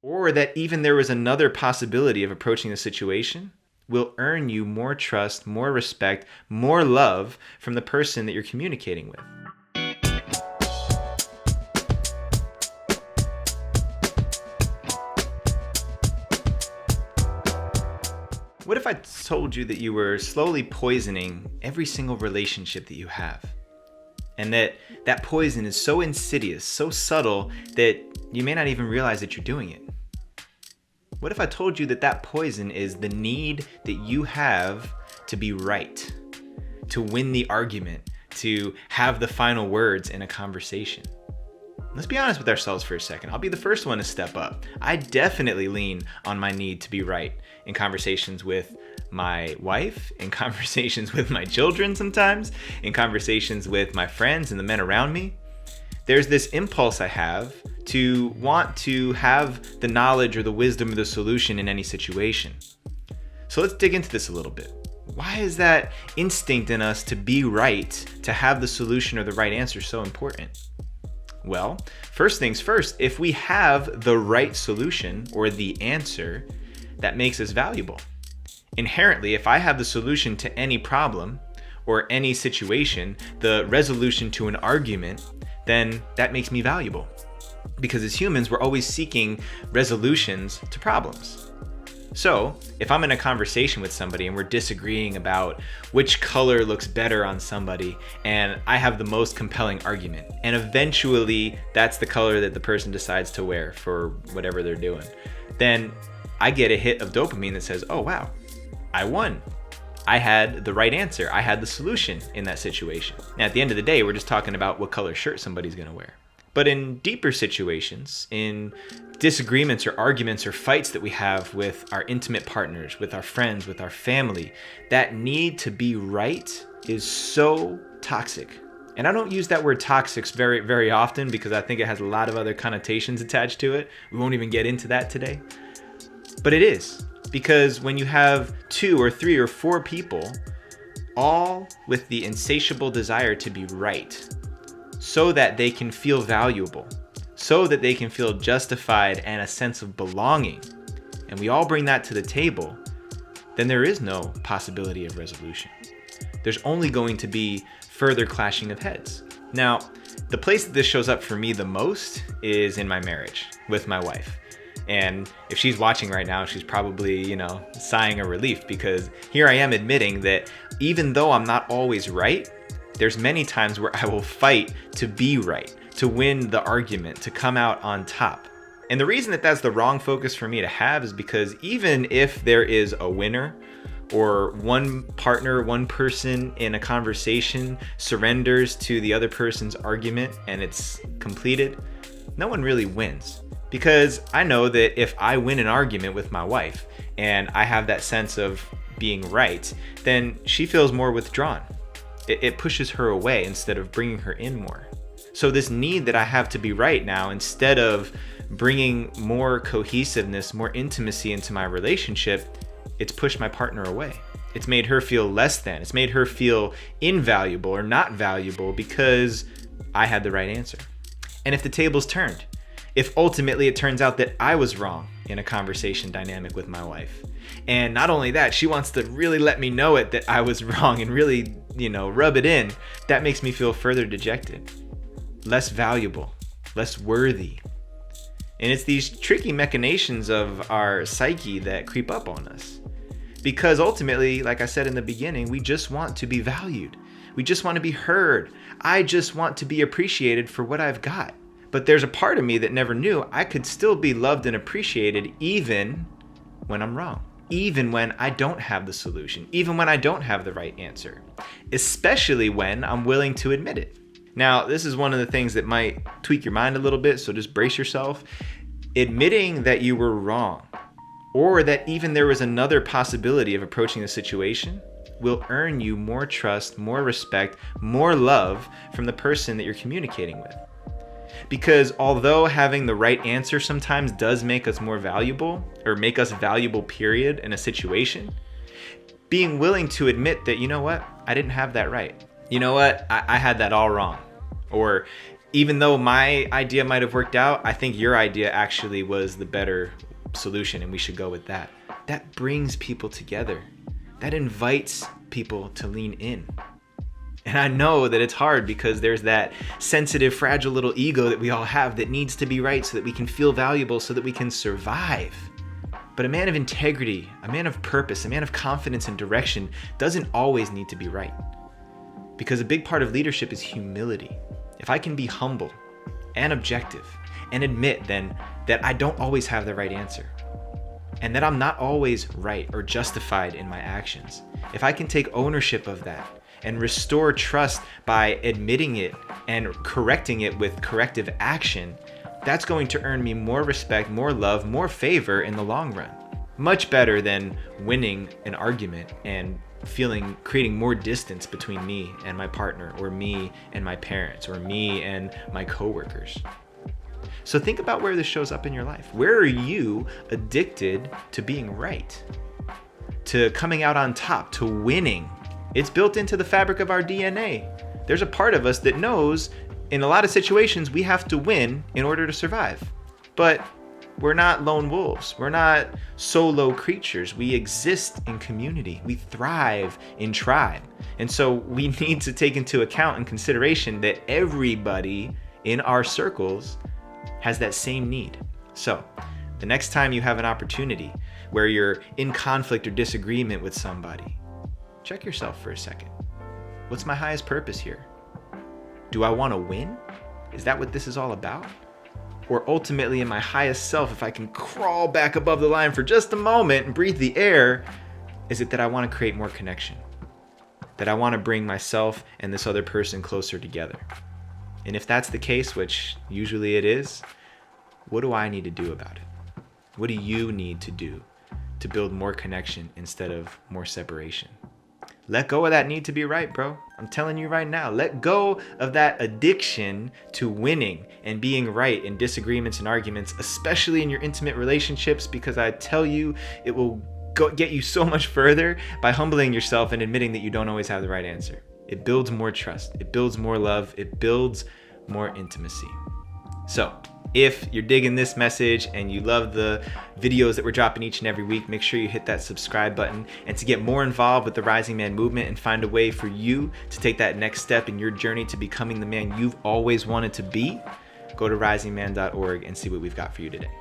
or that even there was another possibility of approaching the situation will earn you more trust, more respect, more love from the person that you're communicating with. What if I told you that you were slowly poisoning every single relationship that you have? And that poison is so insidious, so subtle, that you may not even realize that you're doing it. What if I told you that that poison is the need that you have to be right, to win the argument, to have the final words in a conversation? Let's be honest with ourselves for a second. I'll be the first one to step up. I definitely lean on my need to be right in conversations with my wife, in conversations with my children sometimes, in conversations with my friends and the men around me. There's this impulse I have to want to have the knowledge or the wisdom or the solution in any situation. So let's dig into this a little bit. Why is that instinct in us to be right, to have the solution or the right answer so important? Well, first things first, if we have the right solution or the answer, that makes us valuable. Inherently, if I have the solution to any problem or any situation, the resolution to an argument, then that makes me valuable. Because as humans, we're always seeking resolutions to problems. So if I'm in a conversation with somebody and we're disagreeing about which color looks better on somebody, and I have the most compelling argument, and eventually that's the color that the person decides to wear for whatever they're doing, then I get a hit of dopamine that says, oh wow, I won. I had the right answer. I had the solution in that situation. Now at the end of the day, we're just talking about what color shirt somebody's gonna wear. But in deeper situations, in disagreements or arguments or fights that we have with our intimate partners, with our friends, with our family, that need to be right is so toxic. And I don't use that word toxic very, very often because I think it has a lot of other connotations attached to it. We won't even get into that today. But it is, because when you have 2 or 3 or 4 people, all with the insatiable desire to be right, so that they can feel valuable, so that they can feel justified and a sense of belonging, and we all bring that to the table, then there is no possibility of resolution. There's only going to be further clashing of heads. Now, the place that this shows up for me the most is in my marriage with my wife. And if she's watching right now, she's probably, sighing a relief, because here I am admitting that even though I'm not always right, there's many times where I will fight to be right, to win the argument, to come out on top. And the reason that that's the wrong focus for me to have is because even if there is a winner, or one partner, one person in a conversation surrenders to the other person's argument and it's completed, no one really wins. Because I know that if I win an argument with my wife and I have that sense of being right, then she feels more withdrawn. It pushes her away instead of bringing her in more. So this need that I have to be right now, instead of bringing more cohesiveness, more intimacy into my relationship, it's pushed my partner away. It's made her feel less than. It's made her feel invaluable or not valuable because I had the right answer. And if the tables turned, if ultimately it turns out that I was wrong in a conversation dynamic with my wife, and not only that, she wants to really let me know it that I was wrong and really, rub it in, that makes me feel further dejected, less valuable, less worthy. And it's these tricky machinations of our psyche that creep up on us. Because ultimately, like I said in the beginning, we just want to be valued. We just want to be heard. I just want to be appreciated for what I've got. But there's a part of me that never knew I could still be loved and appreciated even when I'm wrong, even when I don't have the solution, even when I don't have the right answer, especially when I'm willing to admit it. Now, this is one of the things that might tweak your mind a little bit, so just brace yourself. Admitting that you were wrong, or that even there was another possibility of approaching the situation, will earn you more trust, more respect, more love from the person that you're communicating with. Because although having the right answer sometimes does make us more valuable, or make us valuable period in a situation, being willing to admit that, you know what, I didn't have that right. You know what, I had that all wrong. Or even though my idea might have worked out, I think your idea actually was the better solution and we should go with that. That brings people together. That invites people to lean in. And I know that it's hard because there's that sensitive, fragile little ego that we all have that needs to be right so that we can feel valuable, so that we can survive. But a man of integrity, a man of purpose, a man of confidence and direction doesn't always need to be right. Because a big part of leadership is humility. If I can be humble and objective and admit then that I don't always have the right answer and that I'm not always right or justified in my actions, if I can take ownership of that and restore trust by admitting it and correcting it with corrective action, that's going to earn me more respect, more love, more favor in the long run. Much better than winning an argument and creating more distance between me and my partner, or me and my parents, or me and my coworkers. So think about where this shows up in your life. Where are you addicted to being right? To coming out on top, to winning? It's built into the fabric of our DNA. There's a part of us that knows in a lot of situations we have to win in order to survive. But we're not lone wolves. We're not solo creatures. We exist in community. We thrive in tribe. And so we need to take into account and consideration that everybody in our circles has that same need. So the next time you have an opportunity where you're in conflict or disagreement with somebody, check yourself for a second. What's my highest purpose here? Do I want to win? Is that what this is all about? Or ultimately, in my highest self, if I can crawl back above the line for just a moment and breathe the air, is it that I want to create more connection? That I want to bring myself and this other person closer together? And if that's the case, which usually it is, what do I need to do about it? What do you need to do to build more connection instead of more separation? Let go of that need to be right, bro. I'm telling you right now, let go of that addiction to winning and being right in disagreements and arguments, especially in your intimate relationships, because I tell you, it will get you so much further by humbling yourself and admitting that you don't always have the right answer. It builds more trust. It builds more love. It builds more intimacy. So, if you're digging this message and you love the videos that we're dropping each and every week, make sure you hit that subscribe button. And to get more involved with the Rising Man movement and find a way for you to take that next step in your journey to becoming the man you've always wanted to be, go to risingman.org and see what we've got for you today.